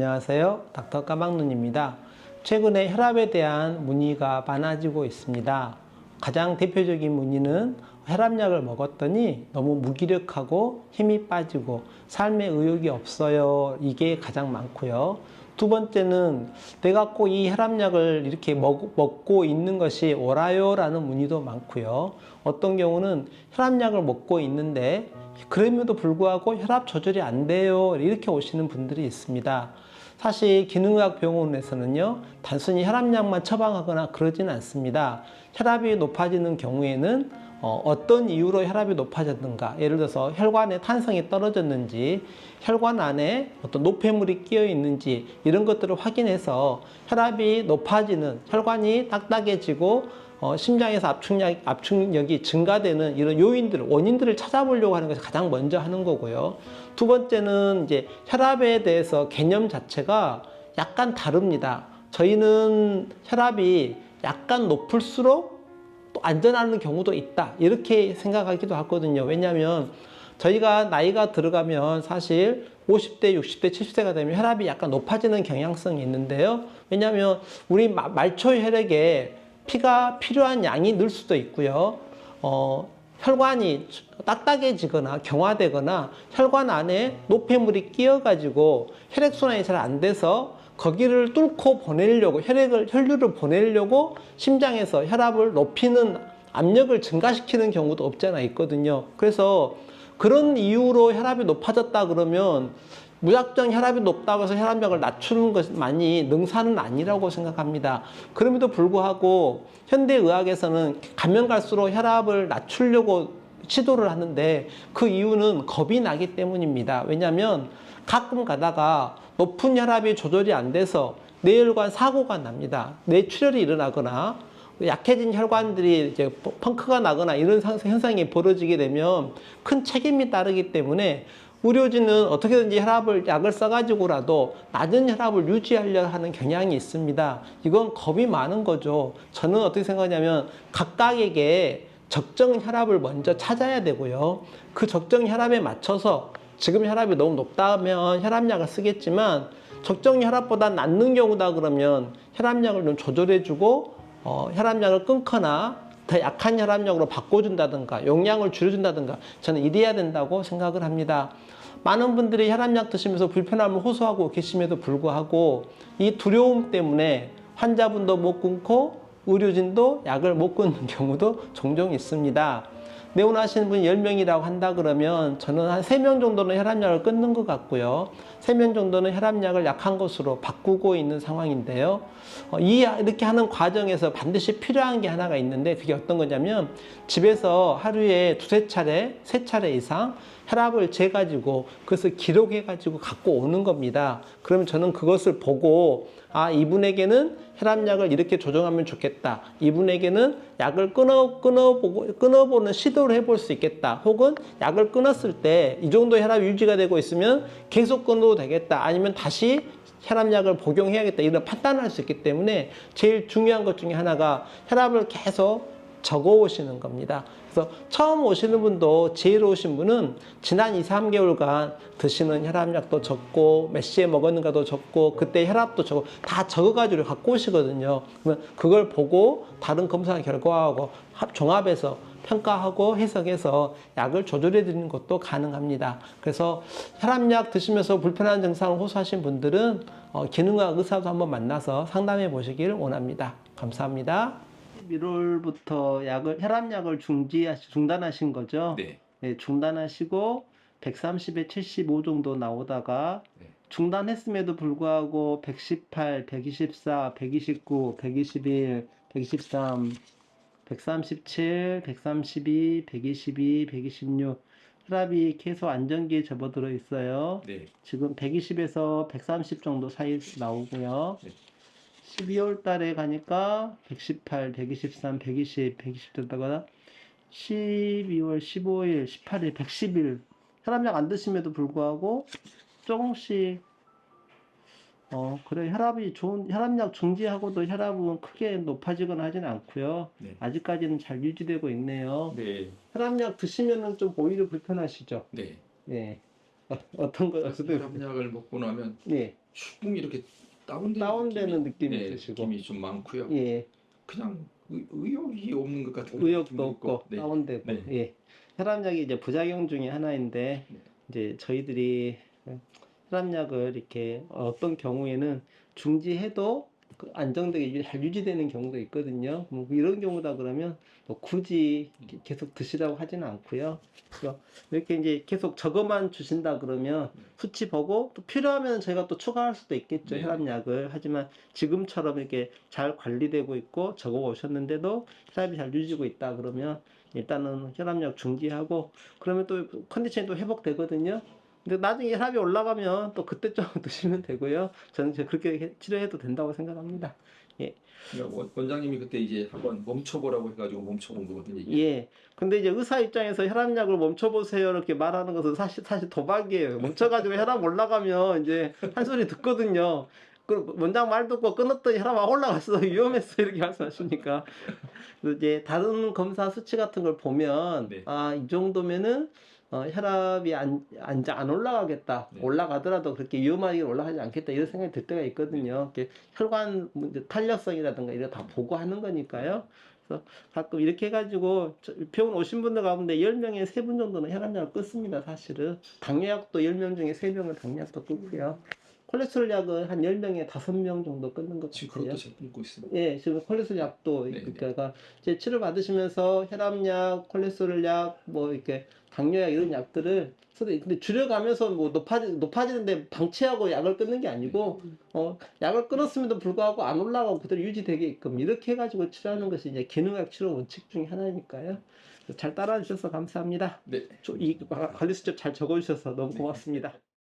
안녕하세요. 닥터 까막눈입니다. 최근에 혈압에 대한 문의가 많아지고 있습니다. 가장 대표적인 문의는 혈압약을 먹었더니 너무 무기력하고 힘이 빠지고 삶에 의욕이 없어요. 이게 가장 많고요. 두 번째는 내가 꼭 이 혈압약을 이렇게 먹고 있는 것이 옳아요 라는 문의도 많고요. 어떤 경우는 혈압약을 먹고 있는데 그럼에도 불구하고 혈압 조절이 안 돼요 이렇게 오시는 분들이 있습니다. 사실 기능의학 병원에서는요 단순히 혈압약만 처방하거나 그러지는 않습니다. 혈압이 높아지는 경우에는 어떤 이유로 혈압이 높아졌는가, 예를 들어서 혈관의 탄성이 떨어졌는지, 혈관 안에 어떤 노폐물이 끼어 있는지 이런 것들을 확인해서 혈압이 높아지는, 혈관이 딱딱해지고 심장에서 압축력이 증가되는 이런 요인들, 원인들을 찾아보려고 하는 것이 가장 먼저 하는 거고요. 두 번째는 이제 혈압에 대해서 개념 자체가 약간 다릅니다. 저희는 혈압이 약간 높을수록 또 안전하는 경우도 있다 이렇게 생각하기도 하거든요. 왜냐하면 저희가 나이가 들어가면 사실 50대, 60대, 70대가 되면 혈압이 약간 높아지는 경향성이 있는데요. 왜냐하면 우리 말초 혈액에 피가 필요한 양이 늘 수도 있고요. 혈관이 딱딱해지거나 경화되거나 혈관 안에 노폐물이 끼어가지고 혈액순환이 잘 안 돼서 거기를 뚫고 보내려고, 혈류를 보내려고 심장에서 혈압을 높이는, 압력을 증가시키는 경우도 없지 않아 있거든요. 그래서 그런 이유로 혈압이 높아졌다 그러면 무작정 혈압이 높다고 해서 혈압약을 낮추는 것만이 능사는 아니라고 생각합니다. 그럼에도 불구하고 현대의학에서는 가면 갈수록 혈압을 낮추려고 시도를 하는데 그 이유는 겁이 나기 때문입니다. 왜냐하면 가끔 가다가 높은 혈압이 조절이 안 돼서 뇌혈관 사고가 납니다. 뇌출혈이 일어나거나 약해진 혈관들이 이제 펑크가 나거나 이런 현상이 벌어지게 되면 큰 책임이 따르기 때문에 의료진은 어떻게든지 약을 써가지고라도 낮은 혈압을 유지하려 하는 경향이 있습니다. 이건 겁이 많은 거죠. 저는 어떻게 생각하냐면 각각에게 적정 혈압을 먼저 찾아야 되고요. 그 적정 혈압에 맞춰서 지금 혈압이 너무 높다면 혈압약을 쓰겠지만 적정 혈압보다 낮는 경우다 그러면 혈압약을 좀 조절해주고 혈압약을 끊거나 더 약한 혈압약으로 바꿔준다든가 용량을 줄여준다든가 저는 이래야 된다고 생각을 합니다. 많은 분들이 혈압약 드시면서 불편함을 호소하고 계심에도 불구하고 이 두려움 때문에 환자분도 못 끊고 의료진도 약을 못 끊는 경우도 종종 있습니다. 내원하시는 분이 10명이라고 한다 그러면 저는 한 3명 정도는 혈압약을 끊는 것 같고요. 3명 정도는 혈압약을 약한 것으로 바꾸고 있는 상황인데요. 이렇게 하는 과정에서 반드시 필요한 게 하나가 있는데 그게 어떤 거냐면 집에서 하루에 2-3차례, 3차례 이상 혈압을 재가지고 그것을 기록해가지고 갖고 오는 겁니다. 그러면 저는 그것을 보고 이분에게는 혈압약을 이렇게 조정하면 좋겠다. 이분에게는 약을 끊어보는 시도를 해볼 수 있겠다. 혹은 약을 끊었을 때 이 정도 혈압이 유지가 되고 있으면 계속 끊어도 되겠다. 아니면 다시 혈압약을 복용해야겠다. 이런 판단을 할 수 있기 때문에 제일 중요한 것 중에 하나가 혈압을 계속 적어 오시는 겁니다. 그래서 처음 오시는 분도 제일 오신 분은 지난 2-3개월간 드시는 혈압약도 적고 몇 시에 먹었는가도 적고 그때 혈압도 적고 다 적어가지고 갖고 오시거든요. 그러면 그걸 보고 다른 검사 결과하고 종합해서 평가하고 해석해서 약을 조절해 드리는 것도 가능합니다. 그래서 혈압약 드시면서 불편한 증상을 호소하신 분들은 기능의학 의사도 한번 만나서 상담해 보시길 원합니다. 감사합니다. 11월부터 혈압약을 중단하신 거죠? 네. 네, 중단하시고 130에 75 정도 나오다가 네. 중단했음에도 불구하고 118, 124, 129, 121, 123, 137, 132, 122, 126 혈압이 계속 안정기에 접어들어 있어요. 네. 지금 120에서 130 정도 사이 나오고요. 네. 12월 달에 가니까 118, 123, 120, 120 됐다가 12월 15일, 18일, 110일 혈압약 안 드심에도 불구하고 조금씩 그래 혈압약 중지하고도 혈압은 크게 높아지거나 하지는 않고요. 네. 아직까지는 잘 유지되고 있네요. 네. 혈압약 드시면은 좀 오히려 불편하시죠? 네. 네. 어떤 거 어떤 혈압약을 먹고 나면 예. 축 이렇게 다운되는 느낌이 네, 드시고 느낌이 좀 많고요. 예. 그냥 의욕이 없는 것 같은 의욕도 느낌도 없고 있고. 네. 다운되고 네. 예. 혈압약이 이제 부작용 중에 하나인데 네. 이제 저희들이 혈압약을 이렇게 어떤 경우에는 중지해도 그 안정되게 잘 유지되는 경우도 있거든요. 뭐 이런 경우다 그러면 뭐 굳이 계속 드시라고 하지는 않고요. 그래서 이렇게 이제 계속 저거만 주신다 그러면 수치 보고 또 필요하면 저희가 또 추가할 수도 있겠죠. 네. 혈압약을. 하지만 지금처럼 이렇게 잘 관리되고 있고 적어 오셨는데도 혈압이 잘 유지고 있다 그러면 일단은 혈압약 중지하고 그러면 또 컨디션이 또 회복되거든요. 근데 나중에 혈압이 올라가면 또 그때쯤 드시면 되고요. 저는 이제 그렇게 치료해도 된다고 생각합니다. 예. 그러니까 원장님이 그때 이제 한번 멈춰보라고 해가지고 멈춰본 거거든요. 이게. 예. 근데 이제 의사 입장에서 혈압약을 멈춰보세요. 이렇게 말하는 것은 사실 도박이에요. 멈춰가지고 혈압 올라가면 이제 한 소리 듣거든요. 그 원장 말 듣고 끊었더니 혈압 막 올라갔어. 위험했어. 이렇게 말씀하시니까. 그래서 이제 다른 검사 수치 같은 걸 보면, 네. 아, 이 정도면은 혈압이 안 올라가겠다. 네. 올라가더라도 그렇게 위험하게 올라가지 않겠다. 이런 생각이 들 때가 있거든요. 이렇게 혈관 문제, 탄력성이라든가 이런 거 다 보고 하는 거니까요. 그래서 가끔 이렇게 해가지고 병원 오신 분들 가운데 10명에 3분 정도는 혈압약을 끊습니다. 사실은. 당뇨약도 10명 중에 3명은 당뇨약도 끊고요. 콜레스테롤 약은 한 10명에 5명 정도 끊는 것 지금 같아요. 그것도 잘 끊고 있습니다. 예, 지금 콜레스테롤 약도, 네, 네. 그러니까, 제 치료 받으시면서 혈압약, 콜레스테롤 약, 뭐, 이렇게, 당뇨약 이런 약들을, 근데 줄여가면서 뭐, 높아지는데 방치하고 약을 끊는 게 아니고, 약을 끊었음에도 불구하고 안 올라가고 그대로 유지되게끔, 이렇게 해가지고 치료하는 것이 이제 기능학 치료 원칙 중에 하나니까요. 잘 따라주셔서 감사합니다. 네. 이 관리 수첩 잘 적어주셔서 너무 네. 고맙습니다.